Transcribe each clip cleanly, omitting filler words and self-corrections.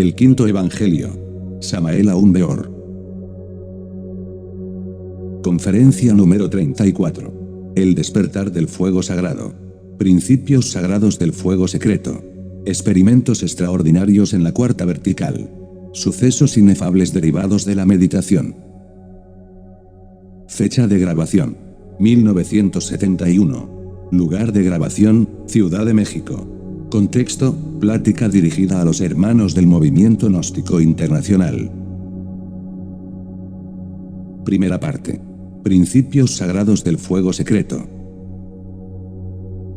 El quinto evangelio. Samael Aun Weor. Conferencia número 34. El despertar del fuego sagrado. Principios sagrados del fuego secreto. Experimentos extraordinarios en la cuarta vertical. Sucesos inefables derivados de la meditación. Fecha de grabación: 1971. Lugar de grabación: Ciudad de México. Contexto: plática dirigida a los hermanos del Movimiento Gnóstico Internacional. Primera parte. Principios sagrados del fuego secreto.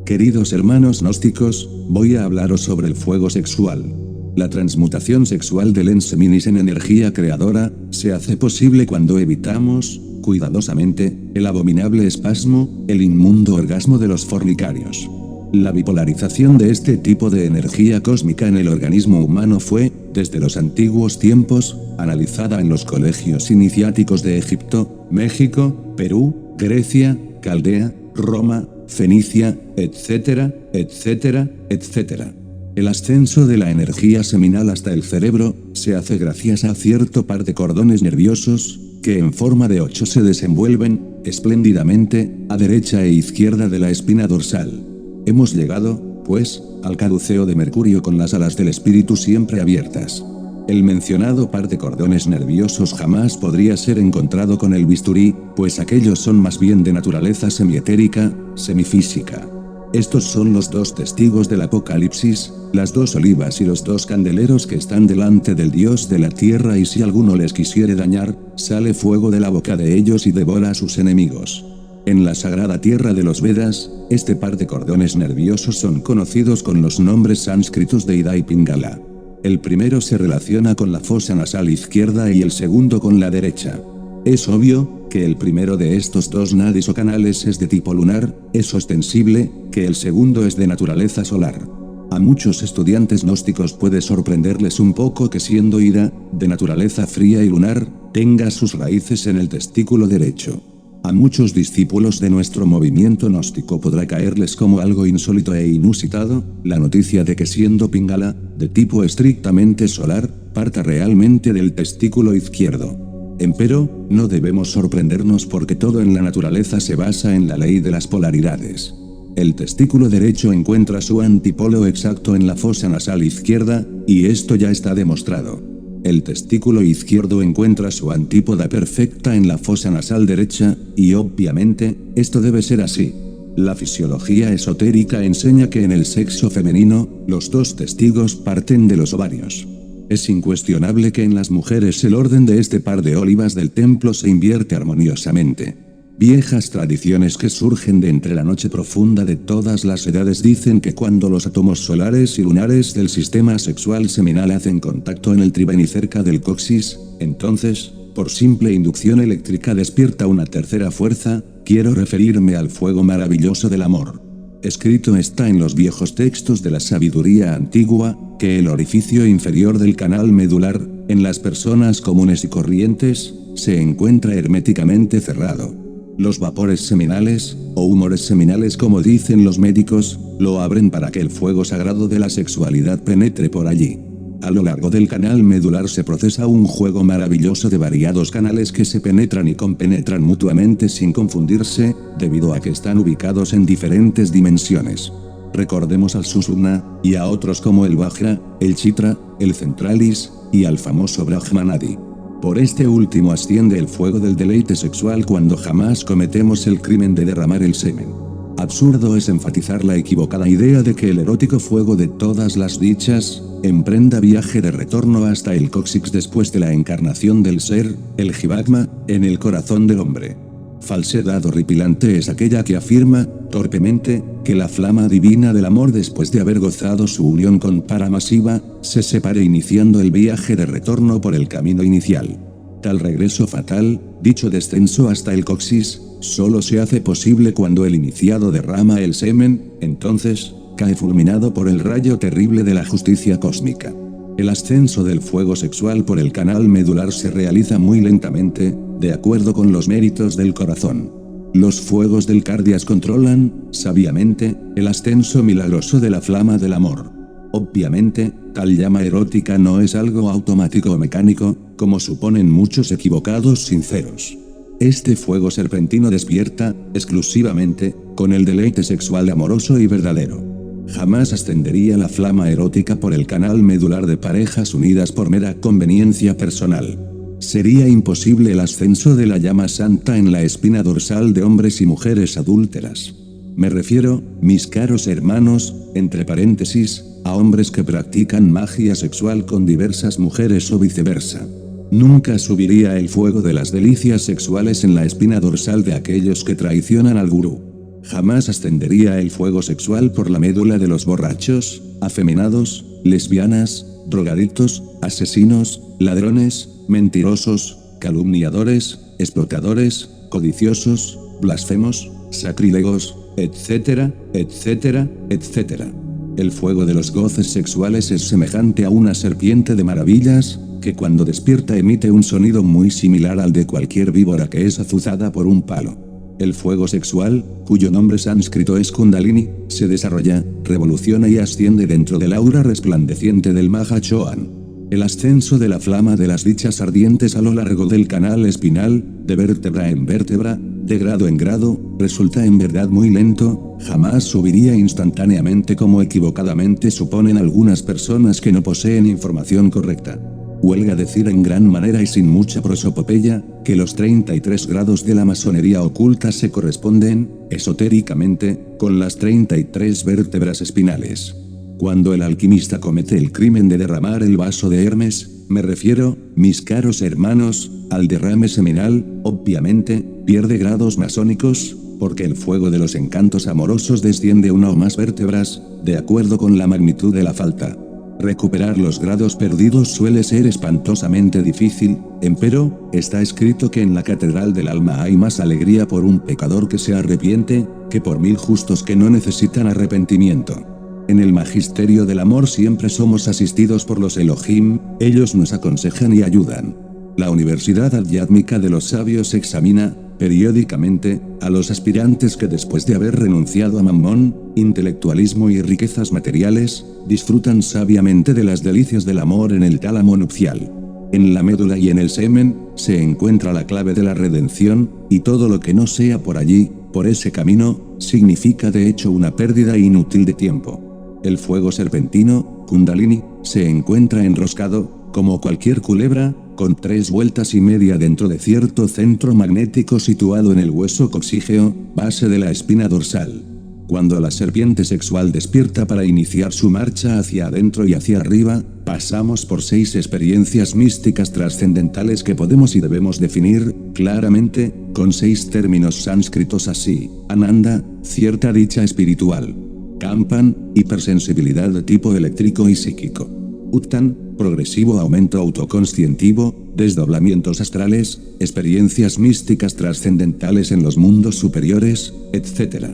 Queridos hermanos gnósticos, voy a hablaros sobre el fuego sexual. La transmutación sexual del enseminis en energía creadora se hace posible cuando evitamos, cuidadosamente, el abominable espasmo, el inmundo orgasmo de los fornicarios. La bipolarización de este tipo de energía cósmica en el organismo humano fue, desde los antiguos tiempos, analizada en los colegios iniciáticos de Egipto, México, Perú, Grecia, Caldea, Roma, Fenicia, etcétera, etcétera, etcétera. El ascenso de la energía seminal hasta el cerebro se hace gracias a cierto par de cordones nerviosos, que en forma de 8 se desenvuelven, espléndidamente, a derecha e izquierda de la espina dorsal. Hemos llegado, pues, al caduceo de Mercurio con las alas del espíritu siempre abiertas. El mencionado par de cordones nerviosos jamás podría ser encontrado con el bisturí, pues aquellos son más bien de naturaleza semietérica, semifísica. Estos son los dos testigos del Apocalipsis, las dos olivas y los dos candeleros que están delante del Dios de la tierra, y si alguno les quisiere dañar, sale fuego de la boca de ellos y devora a sus enemigos. En la sagrada tierra de los Vedas, este par de cordones nerviosos son conocidos con los nombres sánscritos de Ida y Pingala. El primero se relaciona con la fosa nasal izquierda y el segundo con la derecha. Es obvio que el primero de estos dos nadis o canales es de tipo lunar, es ostensible que el segundo es de naturaleza solar. A muchos estudiantes gnósticos puede sorprenderles un poco que, siendo Ida, de naturaleza fría y lunar, tenga sus raíces en el testículo derecho. A muchos discípulos de nuestro movimiento gnóstico podrá caerles como algo insólito e inusitado la noticia de que, siendo Pingala, de tipo estrictamente solar, parta realmente del testículo izquierdo. Empero, no debemos sorprendernos porque todo en la naturaleza se basa en la ley de las polaridades. El testículo derecho encuentra su antipolo exacto en la fosa nasal izquierda, y esto ya está demostrado. El testículo izquierdo encuentra su antípoda perfecta en la fosa nasal derecha, y obviamente, esto debe ser así. La fisiología esotérica enseña que en el sexo femenino, los dos testigos parten de los ovarios. Es incuestionable que en las mujeres el orden de este par de olivas del templo se invierte armoniosamente. Viejas tradiciones que surgen de entre la noche profunda de todas las edades dicen que cuando los átomos solares y lunares del sistema sexual seminal hacen contacto en el triveni cerca del coxis, entonces, por simple inducción eléctrica despierta una tercera fuerza. Quiero referirme al fuego maravilloso del amor. Escrito está en los viejos textos de la sabiduría antigua, que el orificio inferior del canal medular, en las personas comunes y corrientes, se encuentra herméticamente cerrado. Los vapores seminales, o humores seminales como dicen los médicos, lo abren para que el fuego sagrado de la sexualidad penetre por allí. A lo largo del canal medular se procesa un juego maravilloso de variados canales que se penetran y compenetran mutuamente sin confundirse, debido a que están ubicados en diferentes dimensiones. Recordemos al Sushumna, y a otros como el Vajra, el Chitra, el Centralis, y al famoso Brahmanadi. Por este último asciende el fuego del deleite sexual cuando jamás cometemos el crimen de derramar el semen. Absurdo es enfatizar la equivocada idea de que el erótico fuego de todas las dichas emprenda viaje de retorno hasta el cóccix después de la encarnación del ser, el Jivatma, en el corazón del hombre. Falsedad horripilante es aquella que afirma, torpemente, que la flama divina del amor, después de haber gozado su unión con Paramasiva, se separe iniciando el viaje de retorno por el camino inicial. Tal regreso fatal, dicho descenso hasta el coxis, solo se hace posible cuando el iniciado derrama el semen, entonces, cae fulminado por el rayo terrible de la justicia cósmica. El ascenso del fuego sexual por el canal medular se realiza muy lentamente, de acuerdo con los méritos del corazón. Los fuegos del cardias controlan, sabiamente, el ascenso milagroso de la flama del amor. Obviamente, tal llama erótica no es algo automático o mecánico, como suponen muchos equivocados sinceros. Este fuego serpentino despierta, exclusivamente, con el deleite sexual amoroso y verdadero. Jamás ascendería la flama erótica por el canal medular de parejas unidas por mera conveniencia personal. Sería imposible el ascenso de la llama santa en la espina dorsal de hombres y mujeres adúlteras. Me refiero, mis caros hermanos, entre paréntesis, a hombres que practican magia sexual con diversas mujeres o viceversa. Nunca subiría el fuego de las delicias sexuales en la espina dorsal de aquellos que traicionan al gurú. Jamás ascendería el fuego sexual por la médula de los borrachos, afeminados, lesbianas, drogadictos, asesinos, ladrones, mentirosos, calumniadores, explotadores, codiciosos, blasfemos, sacrílegos, etcétera, etcétera, etcétera. El fuego de los goces sexuales es semejante a una serpiente de maravillas, que cuando despierta emite un sonido muy similar al de cualquier víbora que es azuzada por un palo. El fuego sexual, cuyo nombre sánscrito es Kundalini, se desarrolla, revoluciona y asciende dentro del aura resplandeciente del Mahachohan. El ascenso de la flama de las dichas ardientes a lo largo del canal espinal, de vértebra en vértebra, de grado en grado, resulta en verdad muy lento, jamás subiría instantáneamente como equivocadamente suponen algunas personas que no poseen información correcta. Huelga decir en gran manera y sin mucha prosopopeya, que los 33 grados de la masonería oculta se corresponden, esotéricamente, con las 33 vértebras espinales. Cuando el alquimista comete el crimen de derramar el vaso de Hermes, me refiero, mis caros hermanos, al derrame seminal, obviamente, pierde grados masónicos, porque el fuego de los encantos amorosos desciende una o más vértebras, de acuerdo con la magnitud de la falta. Recuperar los grados perdidos suele ser espantosamente difícil, empero, está escrito que en la catedral del alma hay más alegría por un pecador que se arrepiente, que por 1000 justos que no necesitan arrepentimiento. En el magisterio del amor siempre somos asistidos por los Elohim, ellos nos aconsejan y ayudan. La Universidad Adyátmica de los Sabios examina, periódicamente, a los aspirantes que después de haber renunciado a mamón, intelectualismo y riquezas materiales, disfrutan sabiamente de las delicias del amor en el tálamo nupcial. En la médula y en el semen, se encuentra la clave de la redención, y todo lo que no sea por allí, por ese camino, significa de hecho una pérdida inútil de tiempo. El fuego serpentino, Kundalini, se encuentra enroscado, como cualquier culebra, con 3 vueltas y media dentro de cierto centro magnético situado en el hueso coxígeo, base de la espina dorsal. Cuando la serpiente sexual despierta para iniciar su marcha hacia adentro y hacia arriba, pasamos por 6 experiencias místicas trascendentales que podemos y debemos definir, claramente, con 6 términos sánscritos así: Ananda, cierta dicha espiritual; Kampan, hipersensibilidad de tipo eléctrico y psíquico; Uttan, progresivo aumento autoconscientivo, desdoblamientos astrales, experiencias místicas trascendentales en los mundos superiores, etc.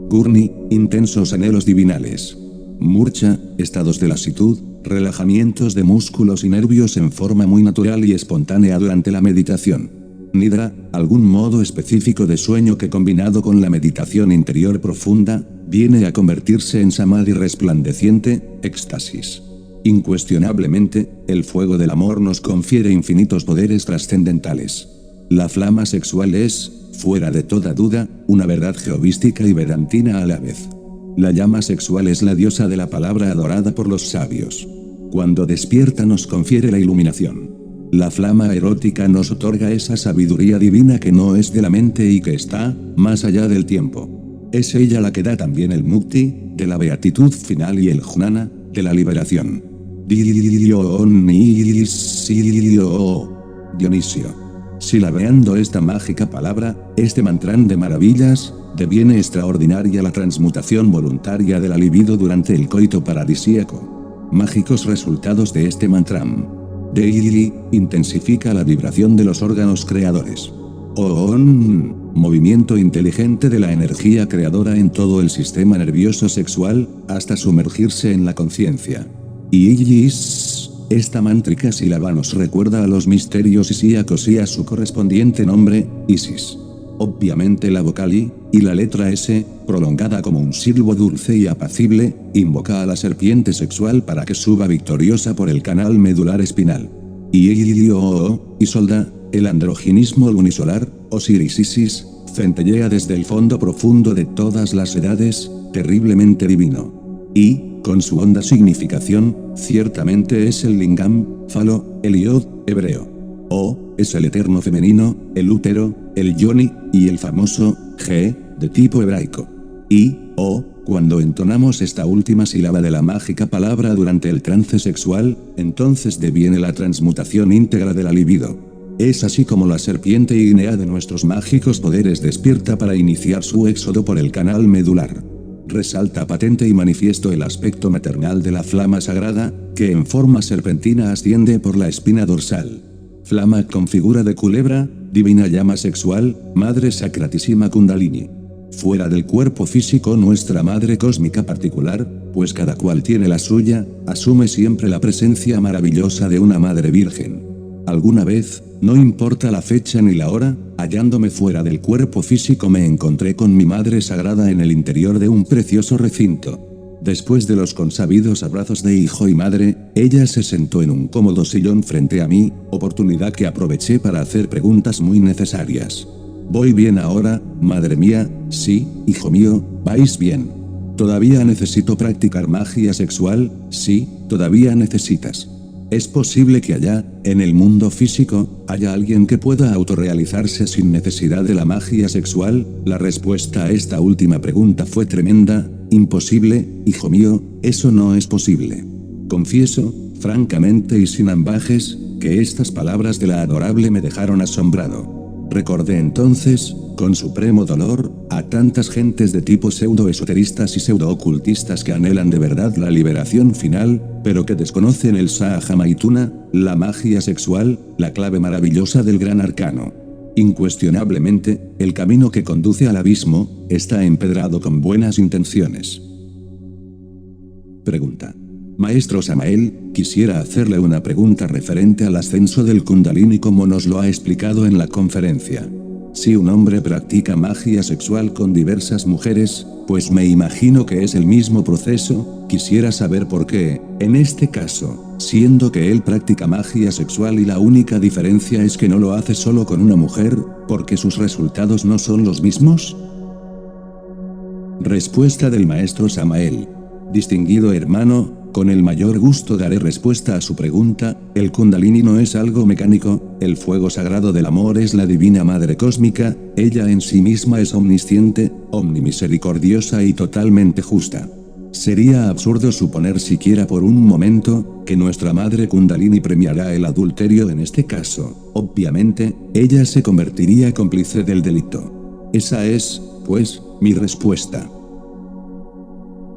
Gurni, intensos anhelos divinales. Murcha, estados de lasitud, relajamientos de músculos y nervios en forma muy natural y espontánea durante la meditación. Nidra, algún modo específico de sueño que combinado con la meditación interior profunda, viene a convertirse en samadhi resplandeciente, éxtasis. Incuestionablemente, el fuego del amor nos confiere infinitos poderes trascendentales. La flama sexual es, fuera de toda duda, una verdad geovística y vedantina a la vez. La llama sexual es la diosa de la palabra adorada por los sabios. Cuando despierta nos confiere la iluminación. La flama erótica nos otorga esa sabiduría divina que no es de la mente y que está, más allá del tiempo. Es ella la que da también el mukti, de la beatitud final y el jnana, de la liberación. Dionisio. Silabeando esta mágica palabra, este mantrán de maravillas, deviene extraordinaria la transmutación voluntaria de la libido durante el coito paradisíaco. Mágicos resultados de este mantrán. Deili, intensifica la vibración de los órganos creadores. Movimiento inteligente de la energía creadora en todo el sistema nervioso sexual, hasta sumergirse en la conciencia. Isis, esta mántrica sílaba nos recuerda a los misterios isíacos y a su correspondiente nombre, Isis. obviamente la vocal I, y la letra S, prolongada como un silbo dulce y apacible, invoca a la serpiente sexual para que suba victoriosa por el canal medular espinal. Y solda, el androginismo unisolar, Osiris centellea desde el fondo profundo de todas las edades, terriblemente divino. Y, con su honda significación, ciertamente es el lingam, falo, el iod, hebreo. O, es el eterno femenino, el útero, el yoni, y el famoso, G, de tipo hebraico. Y, o, cuando entonamos esta última sílaba de la mágica palabra durante el trance sexual, entonces deviene la transmutación íntegra de la libido. Es así como la serpiente ígnea de nuestros mágicos poderes despierta para iniciar su éxodo por el canal medular. Resalta patente y manifiesto el aspecto maternal de la flama sagrada, que en forma serpentina asciende por la espina dorsal. Flama con figura de culebra, divina llama sexual, madre sacratísima Kundalini. Fuera del cuerpo físico nuestra madre cósmica particular, pues cada cual tiene la suya, asume siempre la presencia maravillosa de una madre virgen. Alguna vez, no importa la fecha ni la hora, hallándome fuera del cuerpo físico me encontré con mi madre sagrada en el interior de un precioso recinto. Después de los consabidos abrazos de hijo y madre, ella se sentó en un cómodo sillón frente a mí, oportunidad que aproveché para hacer preguntas muy necesarias. ¿Voy bien ahora, madre mía? Sí, hijo mío, vais bien. ¿Todavía necesito practicar magia sexual? Sí, todavía necesitas. ¿Es posible que allá, en el mundo físico, haya alguien que pueda autorrealizarse sin necesidad de la magia sexual? La respuesta a esta última pregunta fue tremenda. Imposible, hijo mío, eso no es posible. Confieso, francamente y sin ambajes, que estas palabras de la adorable me dejaron asombrado. Recordé entonces, con supremo dolor, a tantas gentes de tipo pseudo-esoteristas y pseudo-ocultistas que anhelan de verdad la liberación final, pero que desconocen el Sahaja Maituna, la magia sexual, la clave maravillosa del gran arcano. Incuestionablemente, el camino que conduce al abismo, está empedrado con buenas intenciones. Pregunta. Maestro Samael, quisiera hacerle una pregunta referente al ascenso del Kundalini como nos lo ha explicado en la conferencia. Si un hombre practica magia sexual con diversas mujeres, pues me imagino que es el mismo proceso, quisiera saber por qué, en este caso, siendo que él practica magia sexual y la única diferencia es que no lo hace solo con una mujer, ¿por qué sus resultados no son los mismos? Respuesta del maestro Samael. Distinguido hermano, con el mayor gusto daré respuesta a su pregunta. El Kundalini no es algo mecánico, el fuego sagrado del amor es la divina madre cósmica, ella en sí misma es omnisciente, omnimisericordiosa y totalmente justa. Sería absurdo suponer siquiera por un momento, que nuestra madre Kundalini premiará el adulterio en este caso. Obviamente, ella se convertiría cómplice del delito. Esa es, pues, mi respuesta.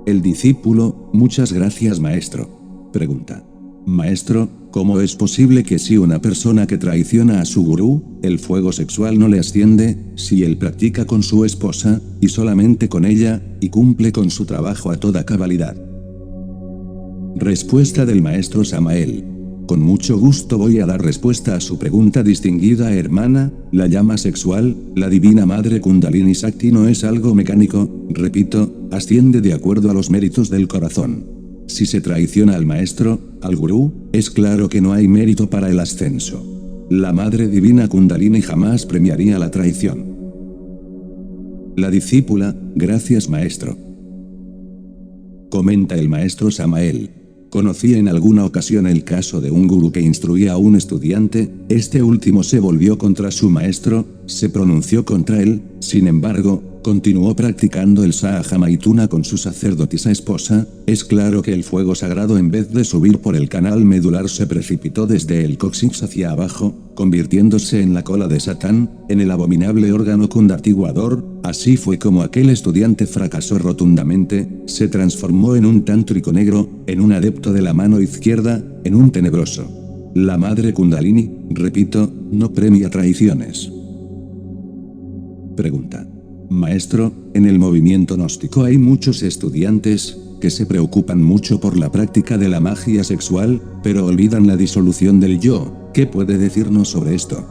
El discípulo, muchas gracias maestro. Pregunta. Maestro, ¿cómo es posible que si una persona que traiciona a su gurú, el fuego sexual no le asciende, si él practica con su esposa, y solamente con ella, y cumple con su trabajo a toda cabalidad? Respuesta del maestro Samael. Con mucho gusto voy a dar respuesta a su pregunta distinguida hermana, la llama sexual, la divina madre Kundalini Sakti no es algo mecánico, repito, asciende de acuerdo a los méritos del corazón. Si se traiciona al maestro, al gurú, es claro que no hay mérito para el ascenso. La madre divina Kundalini jamás premiaría la traición. La discípula, gracias maestro. Comenta el maestro Samael. Conocí en alguna ocasión el caso de un gurú que instruía a un estudiante, este último se volvió contra su maestro, se pronunció contra él, sin embargo, continuó practicando el Sahaja Maituna con su sacerdotisa esposa. Es claro que el fuego sagrado en vez de subir por el canal medular se precipitó desde el coxis hacia abajo, convirtiéndose en la cola de Satán, en el abominable órgano kundatiguador. Así fue como aquel estudiante fracasó rotundamente, se transformó en un tántrico negro, en un adepto de la mano izquierda, en un tenebroso. La madre Kundalini, repito, no premia traiciones. Pregunta. Maestro, en el movimiento gnóstico hay muchos estudiantes que se preocupan mucho por la práctica de la magia sexual, pero olvidan la disolución del yo. ¿Qué puede decirnos sobre esto?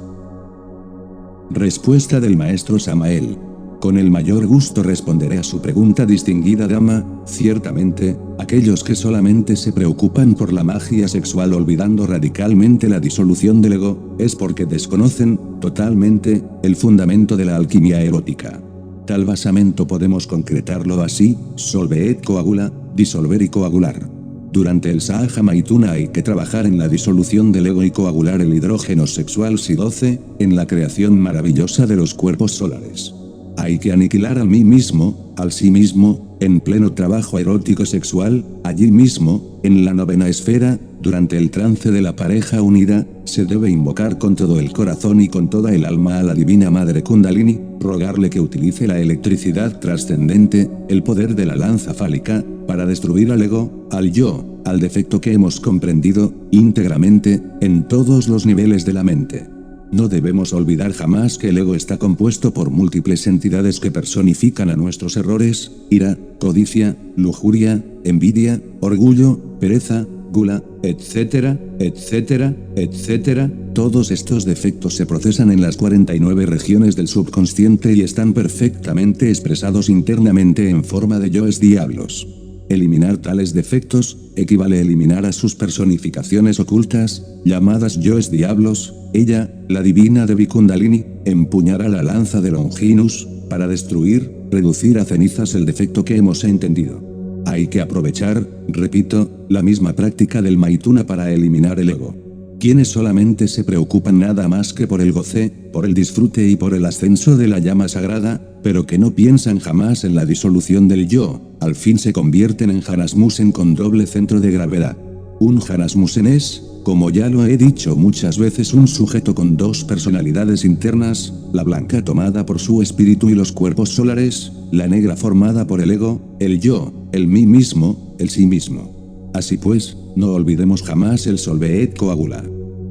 Respuesta del maestro Samael. Con el mayor gusto responderé a su pregunta, distinguida dama. Ciertamente, aquellos que solamente se preocupan por la magia sexual olvidando radicalmente la disolución del ego, es porque desconocen, totalmente, el fundamento de la alquimia erótica. Tal basamento podemos concretarlo así: solve et coagula, disolver y coagular. Durante el Sahaja Maituna hay que trabajar en la disolución del ego y coagular el hidrógeno sexual Si-12, en la creación maravillosa de los cuerpos solares. Hay que aniquilar al mí mismo, al sí mismo, en pleno trabajo erótico sexual, allí mismo, en la novena esfera, durante el trance de la pareja unida, se debe invocar con todo el corazón y con toda el alma a la divina madre Kundalini, rogarle que utilice la electricidad trascendente, el poder de la lanza fálica, para destruir al ego, al yo, al defecto que hemos comprendido, íntegramente, en todos los niveles de la mente. No debemos olvidar jamás que el ego está compuesto por múltiples entidades que personifican a nuestros errores: ira, codicia, lujuria, envidia, orgullo, pereza, gula, etcétera, etcétera, etcétera. Todos estos defectos se procesan en las 49 regiones del subconsciente y están perfectamente expresados internamente en forma de yoes diablos. Eliminar tales defectos equivale a eliminar a sus personificaciones ocultas, llamadas yoes diablos. Ella, la divina Devi Kundalini, empuñará la lanza de Longinus, para destruir, reducir a cenizas el defecto que hemos entendido. Hay que aprovechar, repito, la misma práctica del Maituna para eliminar el ego. Quienes solamente se preocupan nada más que por el goce, por el disfrute y por el ascenso de la llama sagrada, pero que no piensan jamás en la disolución del yo, al fin se convierten en Janasmusen con doble centro de gravedad. Un Janasmusen es, como ya lo he dicho muchas veces, un sujeto con dos personalidades internas, la blanca tomada por su espíritu y los cuerpos solares, la negra formada por el ego, el yo, el mí mismo, el sí mismo. Así pues, no olvidemos jamás el solve et coagula.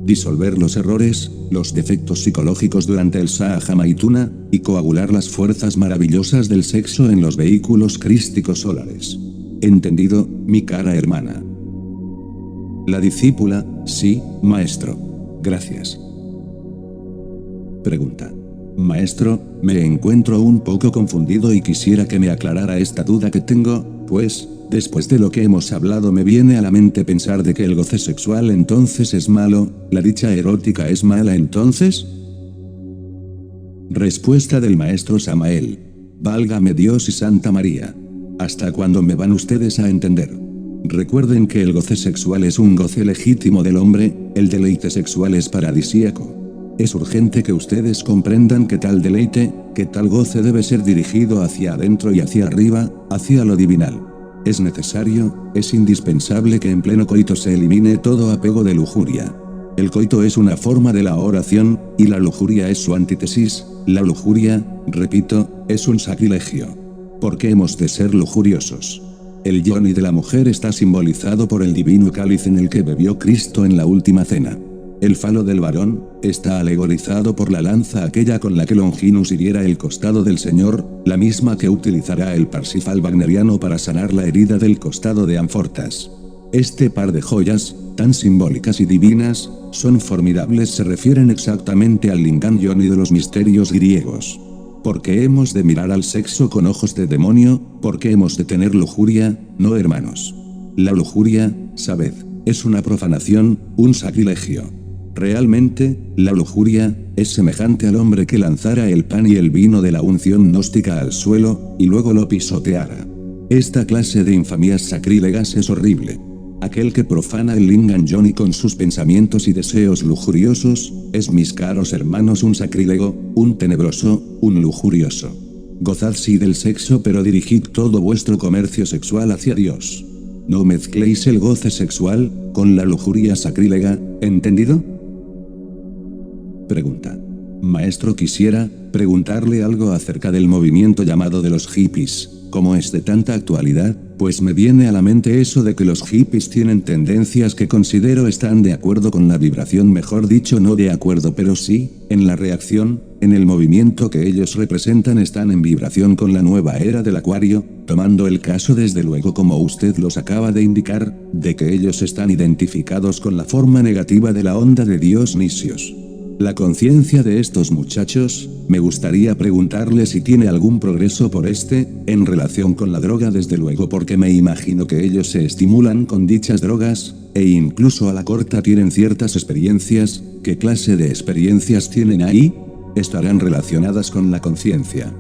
Disolver los errores, los defectos psicológicos durante el Sahaja Maituna, y coagular las fuerzas maravillosas del sexo en los vehículos crísticos solares. ¿Entendido, mi cara hermana? La discípula: sí, maestro. Gracias. Pregunta. Maestro, me encuentro un poco confundido y quisiera que me aclarara esta duda que tengo, pues, después de lo que hemos hablado me viene a la mente pensar de que el goce sexual entonces es malo, la dicha erótica es mala entonces. Respuesta del maestro Samael. Válgame Dios y Santa María. ¿Hasta cuándo me van ustedes a entender? Recuerden que el goce sexual es un goce legítimo del hombre, el deleite sexual es paradisíaco. Es urgente que ustedes comprendan que tal deleite, que tal goce debe ser dirigido hacia adentro y hacia arriba, hacia lo divinal. Es necesario, es indispensable que en pleno coito se elimine todo apego de lujuria. El coito es una forma de la oración, y la lujuria es su antítesis. La lujuria, repito, es un sacrilegio. ¿Por qué hemos de ser lujuriosos? El yoni de la mujer está simbolizado por el divino cáliz en el que bebió Cristo en la última cena. El falo del varón está alegorizado por la lanza aquella con la que Longinus hiriera el costado del Señor, la misma que utilizará el Parsifal wagneriano para sanar la herida del costado de Amfortas. Este par de joyas, tan simbólicas y divinas, son formidables, se refieren exactamente al lingam yoni de los misterios griegos. ¿Por qué hemos de mirar al sexo con ojos de demonio? ¿Por qué hemos de tener lujuria? No, hermanos. La lujuria, sabed, es una profanación, un sacrilegio. Realmente, la lujuria, es semejante al hombre que lanzara el pan y el vino de la unción gnóstica al suelo, y luego lo pisoteara. Esta clase de infamías sacrílegas es horrible. Aquel que profana el lingam yoni con sus pensamientos y deseos lujuriosos, es, mis caros hermanos, un sacrílego, un tenebroso, un lujurioso. Gozad sí del sexo, pero dirigid todo vuestro comercio sexual hacia Dios. No mezcléis el goce sexual con la lujuria sacrílega, ¿entendido? Pregunta. Maestro, quisiera preguntarle algo acerca del movimiento llamado de los hippies, como es de tanta actualidad, pues me viene a la mente eso de que los hippies tienen tendencias que considero están de acuerdo con la vibración, mejor dicho no de acuerdo pero sí, en la reacción, en el movimiento que ellos representan están en vibración con la nueva era del Acuario, tomando el caso desde luego como usted los acaba de indicar, de que ellos están identificados con la forma negativa de la onda de Dionisios. La conciencia de estos muchachos, me gustaría preguntarle si tiene algún progreso por en relación con la droga, desde luego, porque me imagino que ellos se estimulan con dichas drogas, e incluso a la corta tienen ciertas experiencias. ¿Qué clase de experiencias tienen ahí? ¿Estarán relacionadas con la conciencia?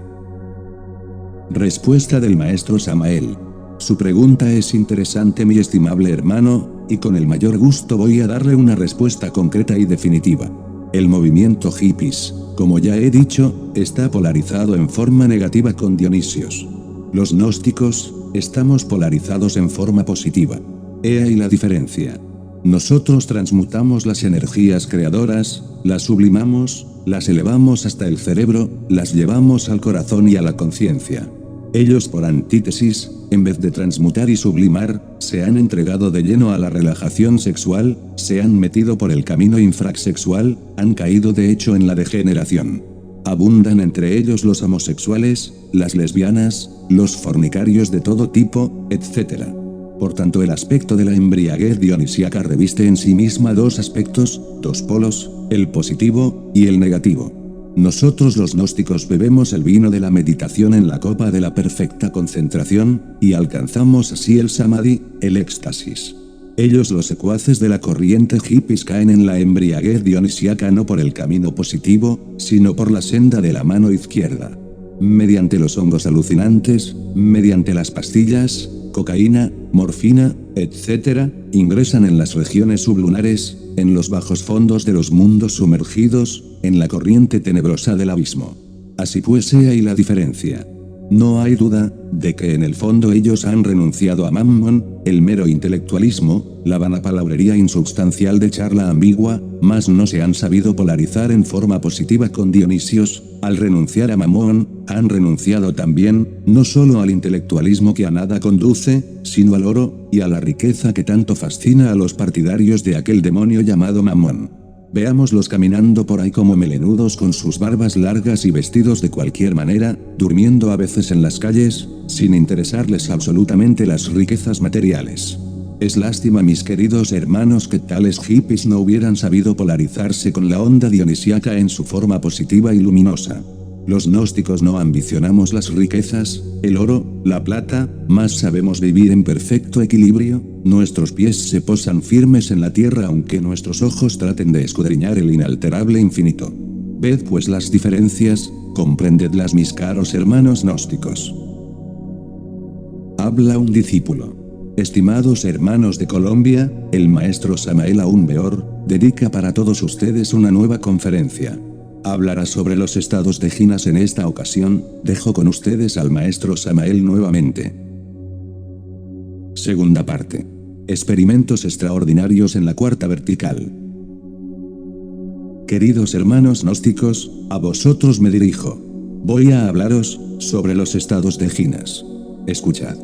Respuesta del maestro Samael. Su pregunta es interesante, mi estimable hermano, y con el mayor gusto voy a darle una respuesta concreta y definitiva. El movimiento hippies, como ya he dicho, está polarizado en forma negativa con Dionisios. Los gnósticos, estamos polarizados en forma positiva. He ahí la diferencia. Nosotros transmutamos las energías creadoras, las sublimamos, las elevamos hasta el cerebro, las llevamos al corazón y a la conciencia. Ellos, por antítesis, en vez de transmutar y sublimar, se han entregado de lleno a la relajación sexual, se han metido por el camino infrasexual, han caído de hecho en la degeneración. Abundan entre ellos los homosexuales, las lesbianas, los fornicarios de todo tipo, etc. Por tanto, el aspecto de la embriaguez dionisíaca reviste en sí misma dos aspectos, dos polos, el positivo y el negativo. Nosotros los gnósticos bebemos el vino de la meditación en la copa de la perfecta concentración, y alcanzamos así el samadhi, el éxtasis. Ellos, los secuaces de la corriente hippies, caen en la embriaguez dionisíaca no por el camino positivo, sino por la senda de la mano izquierda. Mediante los hongos alucinantes, mediante las pastillas, cocaína, morfina, etc., ingresan en las regiones sublunares, en los bajos fondos de los mundos sumergidos, en la corriente tenebrosa del abismo. Así pues, sea ahí la diferencia. No hay duda de que en el fondo ellos han renunciado a Mammon, el mero intelectualismo, la vana palabrería insubstancial de charla ambigua, mas no se han sabido polarizar en forma positiva con Dionisios. Al renunciar a Mammon, han renunciado también, no solo al intelectualismo que a nada conduce, sino al oro, y a la riqueza que tanto fascina a los partidarios de aquel demonio llamado Mammon. Veámoslos caminando por ahí como melenudos con sus barbas largas y vestidos de cualquier manera, durmiendo a veces en las calles, sin interesarles absolutamente las riquezas materiales. Es lástima, mis queridos hermanos, que tales hippies no hubieran sabido polarizarse con la onda dionisíaca en su forma positiva y luminosa. Los gnósticos no ambicionamos las riquezas, el oro, la plata, mas sabemos vivir en perfecto equilibrio, nuestros pies se posan firmes en la tierra aunque nuestros ojos traten de escudriñar el inalterable infinito. Ved pues las diferencias, comprendedlas, mis caros hermanos gnósticos. Habla un discípulo. Estimados hermanos de Colombia, el maestro Samael Aún Beor dedica para todos ustedes una nueva conferencia. Hablará sobre los estados de Jinas. En esta ocasión, dejo con ustedes al maestro Samael nuevamente. Segunda parte. Experimentos extraordinarios en la cuarta vertical. Queridos hermanos gnósticos, a vosotros me dirijo. Voy a hablaros sobre los estados de Jinas. Escuchad.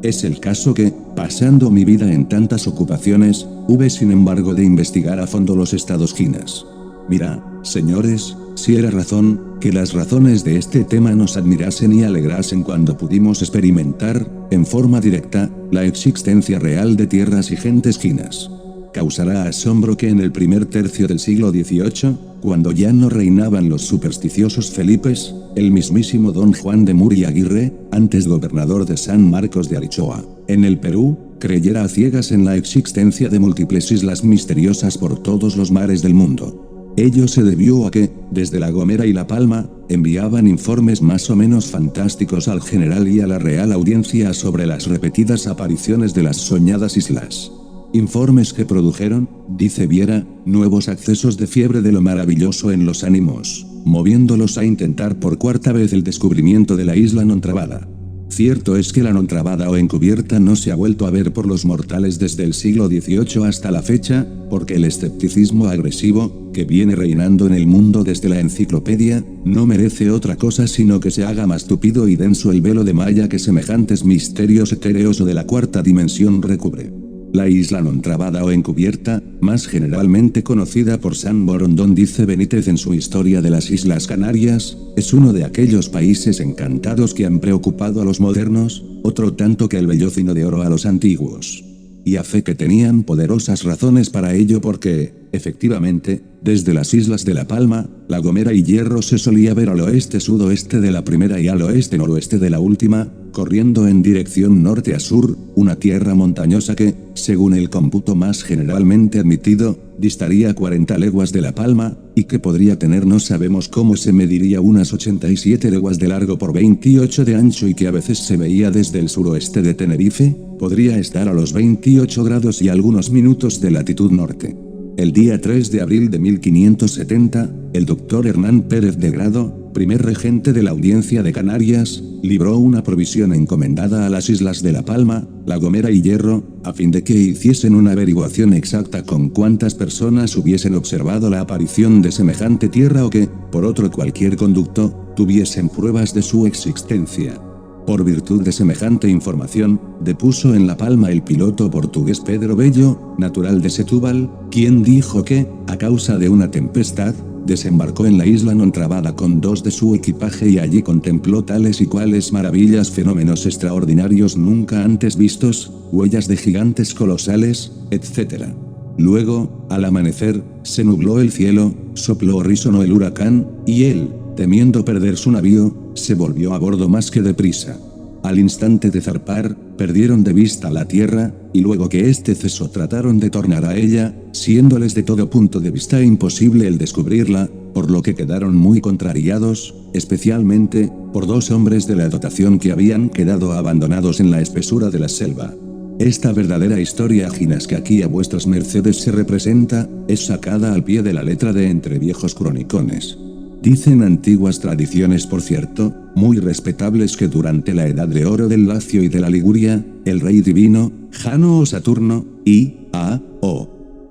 Es el caso que, pasando mi vida en tantas ocupaciones, hube sin embargo de investigar a fondo los estados Jinas. Mirad, señores, si era razón, que las razones de este tema nos admirasen y alegrasen cuando pudimos experimentar, en forma directa, la existencia real de tierras y gentes jinas. Causará asombro que en el primer tercio del siglo XVIII, cuando ya no reinaban los supersticiosos Felipes, el mismísimo don Juan de Muri Aguirre, antes gobernador de San Marcos de Arichoa, en el Perú, creyera a ciegas en la existencia de múltiples islas misteriosas por todos los mares del mundo. Ello se debió a que, desde La Gomera y La Palma, enviaban informes más o menos fantásticos al general y a la Real Audiencia sobre las repetidas apariciones de las soñadas islas. Informes que produjeron, dice Viera, nuevos accesos de fiebre de lo maravilloso en los ánimos, moviéndolos a intentar por cuarta vez el descubrimiento de la isla Nontrabada. Cierto es que la Nontrabada o encubierta no se ha vuelto a ver por los mortales desde el siglo XVIII hasta la fecha, porque el escepticismo agresivo, que viene reinando en el mundo desde la enciclopedia, no merece otra cosa sino que se haga más tupido y denso el velo de malla que semejantes misterios etéreos o de la cuarta dimensión recubre. La isla Nontrabada o encubierta, más generalmente conocida por San Borondón, dice Benítez en su Historia de las Islas Canarias, es uno de aquellos países encantados que han preocupado a los modernos, otro tanto que el vellocino de oro a los antiguos. y a fe que tenían poderosas razones para ello porque, efectivamente, desde las islas de La Palma, La Gomera y Hierro se solía ver al oeste-sudoeste de la primera y al oeste-noroeste de la última, corriendo en dirección norte a sur, una tierra montañosa que, según el cómputo más generalmente admitido, distaría 40 leguas de La Palma, y que podría tener no sabemos cómo se mediría unas 87 leguas de largo por 28 de ancho y que a veces se veía desde el suroeste de Tenerife, podría estar a los 28 grados y algunos minutos de latitud norte. El día 3 de abril de 1570, el doctor Hernán Pérez de Grado, primer regente de la Audiencia de Canarias, libró una provisión encomendada a las islas de La Palma, La Gomera y Hierro, a fin de que hiciesen una averiguación exacta con cuántas personas hubiesen observado la aparición de semejante tierra o que, por otro cualquier conducto, tuviesen pruebas de su existencia. Por virtud de semejante información, depuso en La Palma el piloto portugués Pedro Bello, natural de Setúbal, quien dijo que, a causa de una tempestad, desembarcó en la isla non trabada con 2 de su equipaje y allí contempló tales y cuales maravillas, fenómenos extraordinarios nunca antes vistos, huellas de gigantes colosales, etc. Luego, al amanecer, se nubló el cielo, sopló horrísono el huracán, y él, temiendo perder su navío, se volvió a bordo más que deprisa. Al instante de zarpar, perdieron de vista la tierra, y luego que este cesó trataron de tornar a ella, siéndoles de todo punto de vista imposible el descubrirla, por lo que quedaron muy contrariados, especialmente, por 2 hombres de la dotación que habían quedado abandonados en la espesura de la selva. Esta verdadera historia Ginas que aquí a vuestras mercedes se representa, es sacada al pie de la letra de entre viejos cronicones. Dicen antiguas tradiciones, por cierto, muy respetables, que durante la edad de oro del Lacio y de la Liguria, el rey divino, Jano o Saturno,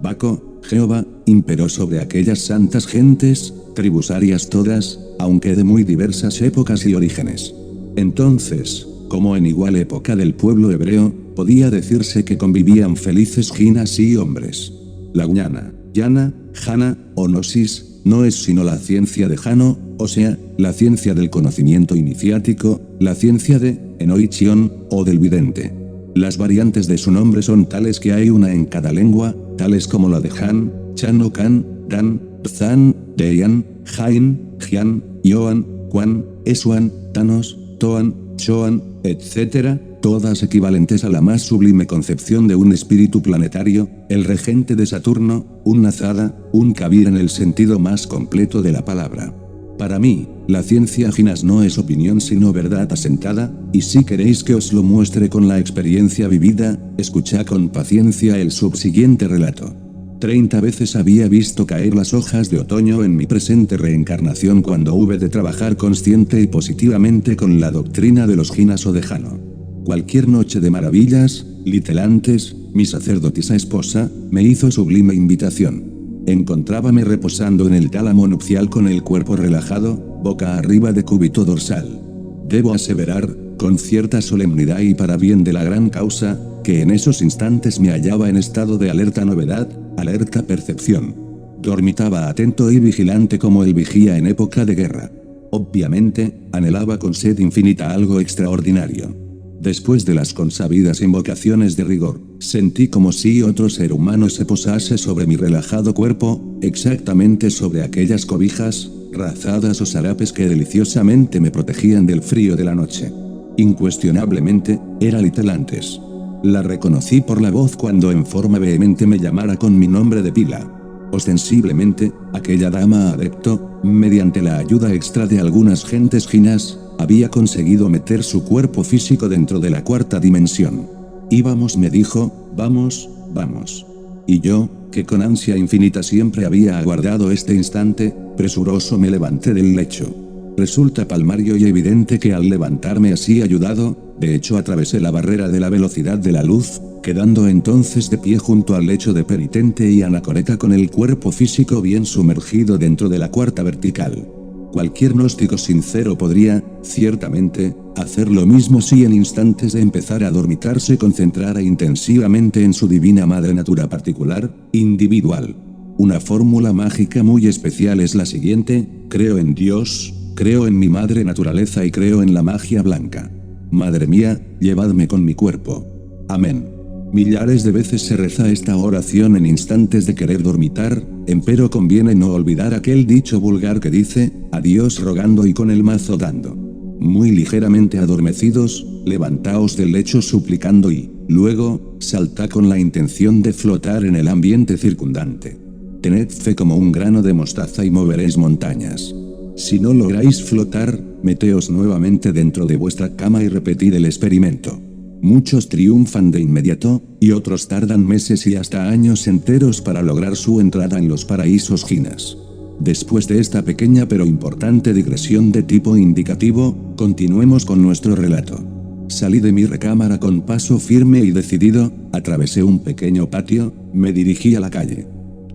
Baco, Jehová, imperó sobre aquellas santas gentes, tribusarias todas, aunque de muy diversas épocas y orígenes. Entonces, como en igual época del pueblo hebreo, podía decirse que convivían felices ginas y hombres. La Guñana, Yana, Jana, o Gnosis, no es sino la ciencia de Jano, o sea, la ciencia del conocimiento iniciático, la ciencia de Enoichion, o del vidente. Las variantes de su nombre son tales que hay una en cada lengua, tales como la de Han, Chan o Kan, Dan, Zan, Deyan, Jain, Jian, Yoan, Quan, Esuan, Tanos, Toan, Choan, etc., todas equivalentes a la más sublime concepción de un espíritu planetario, el regente de Saturno, un Nazada, un Kabir en el sentido más completo de la palabra. Para mí, la ciencia Ginas no es opinión sino verdad asentada, y si queréis que os lo muestre con la experiencia vivida, escuchad con paciencia el subsiguiente relato. 30 veces había visto caer las hojas de otoño en mi presente reencarnación cuando hube de trabajar consciente y positivamente con la doctrina de los Ginas o de Jano. Cualquier noche de maravillas, Litelantes, mi sacerdotisa esposa, me hizo sublime invitación. Encontrábame reposando en el tálamo nupcial con el cuerpo relajado, boca arriba de cúbito dorsal. Debo aseverar, con cierta solemnidad y para bien de la gran causa, que en esos instantes me hallaba en estado de alerta novedad, alerta percepción. Dormitaba atento y vigilante como el vigía en época de guerra. Obviamente, anhelaba con sed infinita algo extraordinario. Después de las consabidas invocaciones de rigor, sentí como si otro ser humano se posase sobre mi relajado cuerpo, exactamente sobre aquellas cobijas, razadas o sarapes que deliciosamente me protegían del frío de la noche. Incuestionablemente, era Litelantes. La reconocí por la voz cuando en forma vehemente me llamara con mi nombre de pila. Ostensiblemente, aquella dama adepto, mediante la ayuda extra de algunas gentes ginas, había conseguido meter su cuerpo físico dentro de la 4ª dimensión. Íbamos, me dijo, vamos, vamos. Y yo, que con ansia infinita siempre había aguardado este instante, presuroso me levanté del lecho. Resulta palmario y evidente que al levantarme así ayudado, de hecho atravesé la barrera de la velocidad de la luz, quedando entonces de pie junto al lecho de penitente y anacoreta con el cuerpo físico bien sumergido dentro de la 4ª vertical. Cualquier gnóstico sincero podría, ciertamente, hacer lo mismo si en instantes de empezar a dormitar se concentrara intensivamente en su divina madre natura particular, individual. Una fórmula mágica muy especial es la siguiente: creo en Dios, creo en mi madre naturaleza y creo en la magia blanca. Madre mía, llevadme con mi cuerpo. Amén. Millares de veces se reza esta oración en instantes de querer dormitar, empero conviene no olvidar aquel dicho vulgar que dice, a Dios rogando y con el mazo dando. Muy ligeramente adormecidos, levantaos del lecho suplicando y, luego, saltad con la intención de flotar en el ambiente circundante. Tened fe como un grano de mostaza y moveréis montañas. Si no lográis flotar, meteos nuevamente dentro de vuestra cama y repetid el experimento. Muchos triunfan de inmediato, y otros tardan meses y hasta años enteros para lograr su entrada en los paraísos jinas. Después de esta pequeña pero importante digresión de tipo indicativo, continuemos con nuestro relato. Salí de mi recámara con paso firme y decidido, atravesé un pequeño patio, me dirigí a la calle.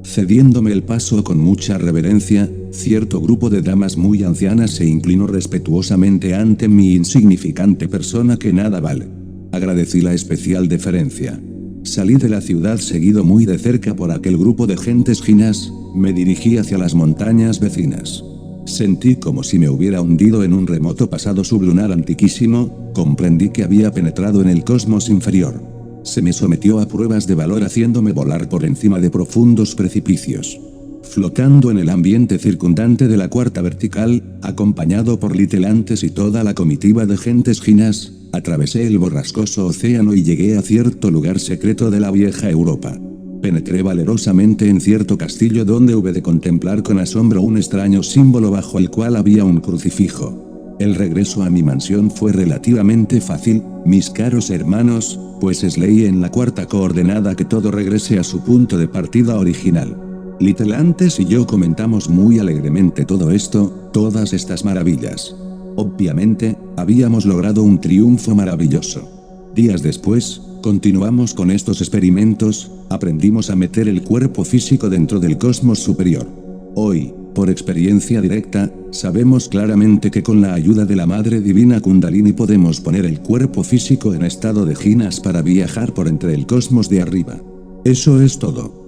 Cediéndome el paso con mucha reverencia, cierto grupo de damas muy ancianas se inclinó respetuosamente ante mi insignificante persona que nada vale. Agradecí la especial deferencia. Salí de la ciudad seguido muy de cerca por aquel grupo de gentes jinas, me dirigí hacia las montañas vecinas. Sentí como si me hubiera hundido en un remoto pasado sublunar antiquísimo, comprendí que había penetrado en el cosmos inferior. Se me sometió a pruebas de valor haciéndome volar por encima de profundos precipicios. Flotando en el ambiente circundante de la cuarta vertical, acompañado por litelantes y toda la comitiva de gentes jinas, atravesé el borrascoso océano y llegué a cierto lugar secreto de la vieja Europa. Penetré valerosamente en cierto castillo donde hube de contemplar con asombro un extraño símbolo bajo el cual había un crucifijo. El regreso a mi mansión fue relativamente fácil, mis caros hermanos, pues es ley en la cuarta coordenada que todo regrese a su punto de partida original. Litelantes y yo comentamos muy alegremente todo esto, todas estas maravillas. Obviamente, habíamos logrado un triunfo maravilloso. Días después, continuamos con estos experimentos, aprendimos a meter el cuerpo físico dentro del cosmos superior. Hoy, por experiencia directa, sabemos claramente que con la ayuda de la Madre Divina Kundalini podemos poner el cuerpo físico en estado de jinas para viajar por entre el cosmos de arriba. Eso es todo.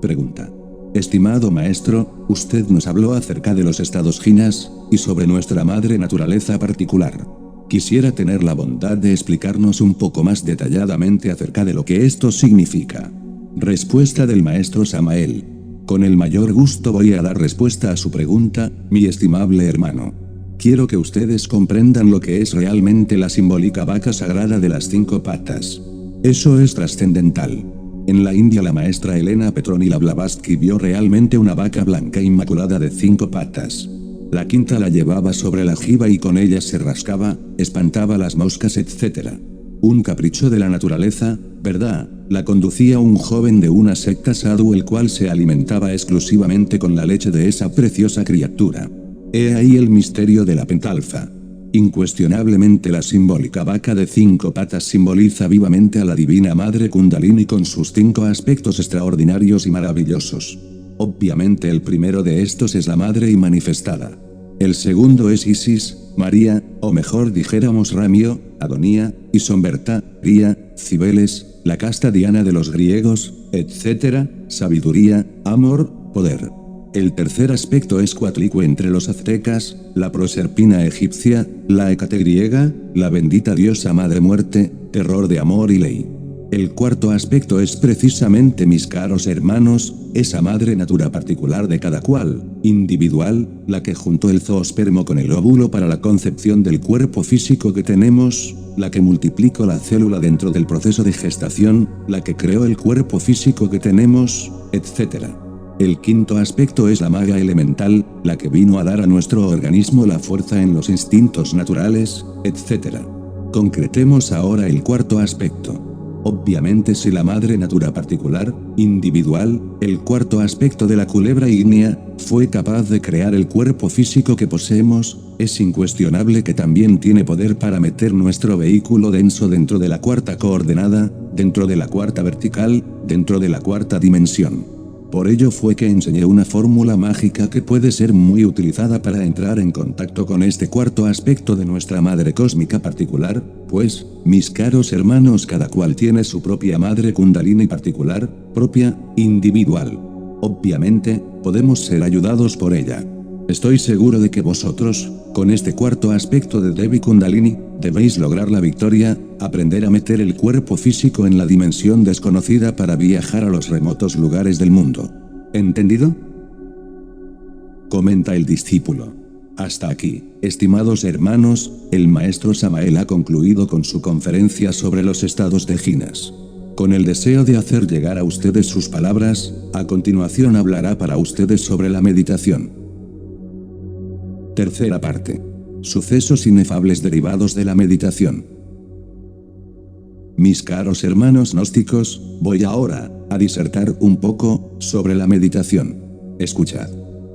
Pregunta. Estimado maestro, usted nos habló acerca de los estados jinas, y sobre nuestra madre naturaleza particular. Quisiera tener la bondad de explicarnos un poco más detalladamente acerca de lo que esto significa. Respuesta del maestro Samael. Con el mayor gusto voy a dar respuesta a su pregunta, mi estimable hermano. Quiero que ustedes comprendan lo que es realmente la simbólica vaca sagrada de las 5 patas. Eso es trascendental. En la India la maestra Elena Petronila Blavatsky vio realmente una vaca blanca inmaculada de 5 patas. La quinta la llevaba sobre la jiba y con ella se rascaba, espantaba las moscas etc. Un capricho de la naturaleza, ¿verdad? La conducía un joven de una secta sadhu el cual se alimentaba exclusivamente con la leche de esa preciosa criatura. He ahí el misterio de la pentalfa. Incuestionablemente la simbólica vaca de 5 patas simboliza vivamente a la divina madre Kundalini con sus 5 aspectos extraordinarios y maravillosos. Obviamente el primero de estos es la madre y manifestada. El segundo es Isis, María, o mejor dijéramos Ramio, Adonía, y Somberta, Ría, Cibeles, la casta diana de los griegos, etc., sabiduría, amor, poder. El tercer aspecto es Coatlicue entre los aztecas, la proserpina egipcia, la Hécate griega, la bendita diosa madre muerte, terror de amor y ley. El cuarto aspecto es precisamente, mis caros hermanos, esa madre natura particular de cada cual, individual, la que juntó el zoospermo con el óvulo para la concepción del cuerpo físico que tenemos, la que multiplicó la célula dentro del proceso de gestación, la que creó el cuerpo físico que tenemos, etc. El quinto aspecto es la maga elemental, la que vino a dar a nuestro organismo la fuerza en los instintos naturales, etc. Concretemos ahora el cuarto aspecto. Obviamente si la madre natura particular, individual, el cuarto aspecto de la culebra ígnea, fue capaz de crear el cuerpo físico que poseemos, es incuestionable que también tiene poder para meter nuestro vehículo denso dentro de la cuarta coordenada, dentro de la cuarta vertical, dentro de la cuarta dimensión. Por ello fue que enseñé una fórmula mágica que puede ser muy utilizada para entrar en contacto con este cuarto aspecto de nuestra madre cósmica particular, pues, mis caros hermanos, cada cual tiene su propia madre Kundalini particular, propia, individual. Obviamente, podemos ser ayudados por ella. Estoy seguro de que vosotros, con este cuarto aspecto de Devi Kundalini, debéis lograr la victoria, aprender a meter el cuerpo físico en la dimensión desconocida para viajar a los remotos lugares del mundo. ¿Entendido? Comenta el discípulo. Hasta aquí, estimados hermanos, el maestro Samael ha concluido con su conferencia sobre los estados de Jinas. Con el deseo de hacer llegar a ustedes sus palabras, a continuación hablará para ustedes sobre la meditación. Tercera parte. Sucesos inefables derivados de la meditación. Mis caros hermanos gnósticos, voy ahora a disertar un poco sobre la meditación. Escuchad.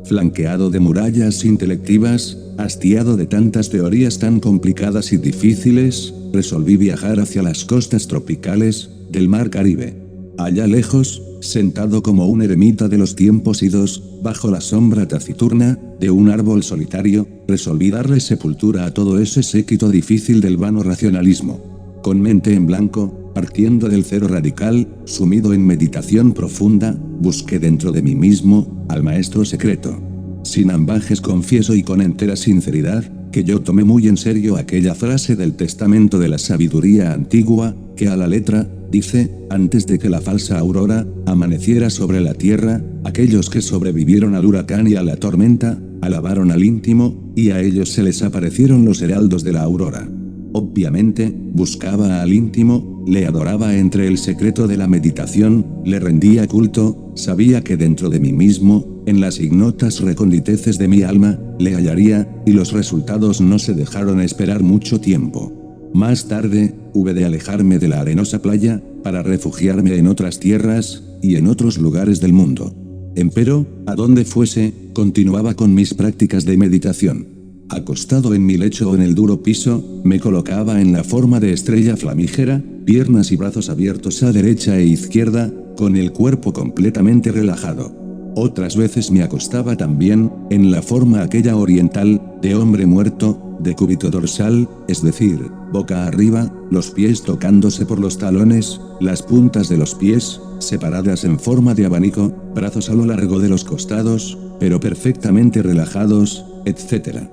Flanqueado de murallas intelectivas, hastiado de tantas teorías tan complicadas y difíciles, resolví viajar hacia las costas tropicales del mar Caribe. Allá lejos, sentado como un eremita de los tiempos idos, bajo la sombra taciturna de un árbol solitario, resolví darle sepultura a todo ese séquito difícil del vano racionalismo. Con mente en blanco, partiendo del cero radical, sumido en meditación profunda, busqué dentro de mí mismo al maestro secreto. Sin ambajes confieso y con entera sinceridad, que yo tomé muy en serio aquella frase del testamento de la sabiduría antigua, que a la letra, dice, antes de que la falsa aurora amaneciera sobre la tierra, aquellos que sobrevivieron al huracán y a la tormenta, alabaron al íntimo, y a ellos se les aparecieron los heraldos de la aurora. Obviamente, buscaba al íntimo, le adoraba entre el secreto de la meditación, le rendía culto, sabía que dentro de mí mismo, en las ignotas reconditeces de mi alma, le hallaría, y los resultados no se dejaron esperar mucho tiempo. Más tarde, hube de alejarme de la arenosa playa, para refugiarme en otras tierras, y en otros lugares del mundo. Empero, a donde fuese, continuaba con mis prácticas de meditación. Acostado en mi lecho o en el duro piso, me colocaba en la forma de estrella flamígera, piernas y brazos abiertos a derecha e izquierda, con el cuerpo completamente relajado. Otras veces me acostaba también, en la forma aquella oriental, de hombre muerto, de cúbito dorsal, es decir, boca arriba, los pies tocándose por los talones, las puntas de los pies, separadas en forma de abanico, brazos a lo largo de los costados, pero perfectamente relajados, etc.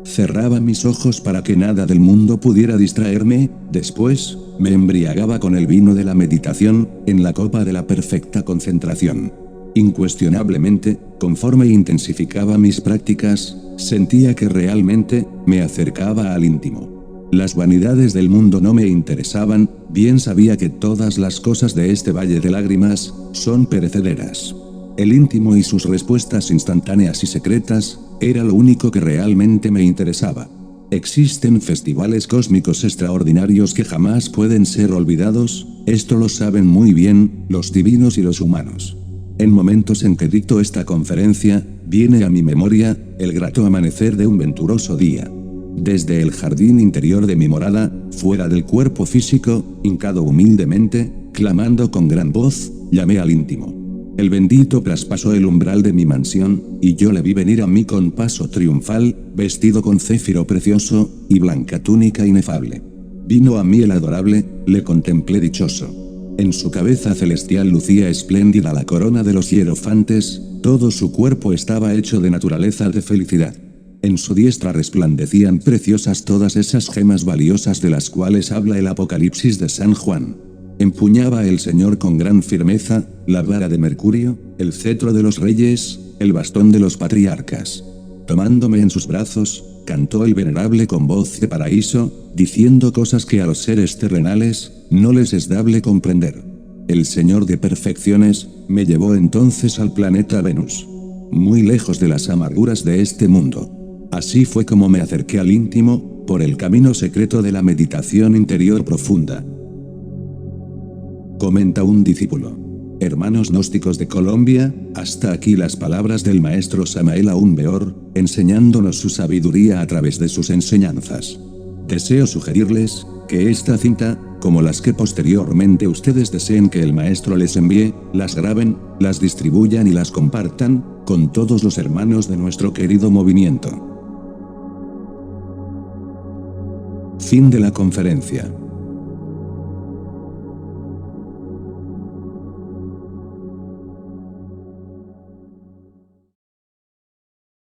Cerraba mis ojos para que nada del mundo pudiera distraerme, después, me embriagaba con el vino de la meditación, en la copa de la perfecta concentración. Incuestionablemente, conforme intensificaba mis prácticas, sentía que realmente me acercaba al íntimo. Las vanidades del mundo no me interesaban, bien sabía que todas las cosas de este valle de lágrimas son perecederas. El íntimo y sus respuestas instantáneas y secretas era lo único que realmente me interesaba. Existen festivales cósmicos extraordinarios que jamás pueden ser olvidados, esto lo saben muy bien los divinos y los humanos. En momentos en que dicto esta conferencia, viene a mi memoria el grato amanecer de un venturoso día. Desde el jardín interior de mi morada, fuera del cuerpo físico, hincado humildemente, clamando con gran voz, llamé al íntimo. El bendito traspasó el umbral de mi mansión, y yo le vi venir a mí con paso triunfal, vestido con céfiro precioso, y blanca túnica inefable. Vino a mí el adorable, le contemplé dichoso. En su cabeza celestial lucía espléndida la corona de los hierofantes, todo su cuerpo estaba hecho de naturaleza de felicidad. En su diestra resplandecían preciosas todas esas gemas valiosas de las cuales habla el Apocalipsis de San Juan. Empuñaba el Señor con gran firmeza, la vara de Mercurio, el cetro de los reyes, el bastón de los patriarcas. Tomándome en sus brazos, cantó el venerable con voz de paraíso, diciendo cosas que a los seres terrenales no les es dable comprender. El Señor de perfecciones me llevó entonces al planeta Venus, muy lejos de las amarguras de este mundo. Así fue como me acerqué al íntimo, por el camino secreto de la meditación interior profunda. Comenta un discípulo. Hermanos gnósticos de Colombia, hasta aquí las palabras del maestro Samael Aún Weor, enseñándonos su sabiduría a través de sus enseñanzas. Deseo sugerirles que esta cinta, como las que posteriormente ustedes deseen que el maestro les envíe, las graben, las distribuyan y las compartan con todos los hermanos de nuestro querido movimiento. Fin de la conferencia.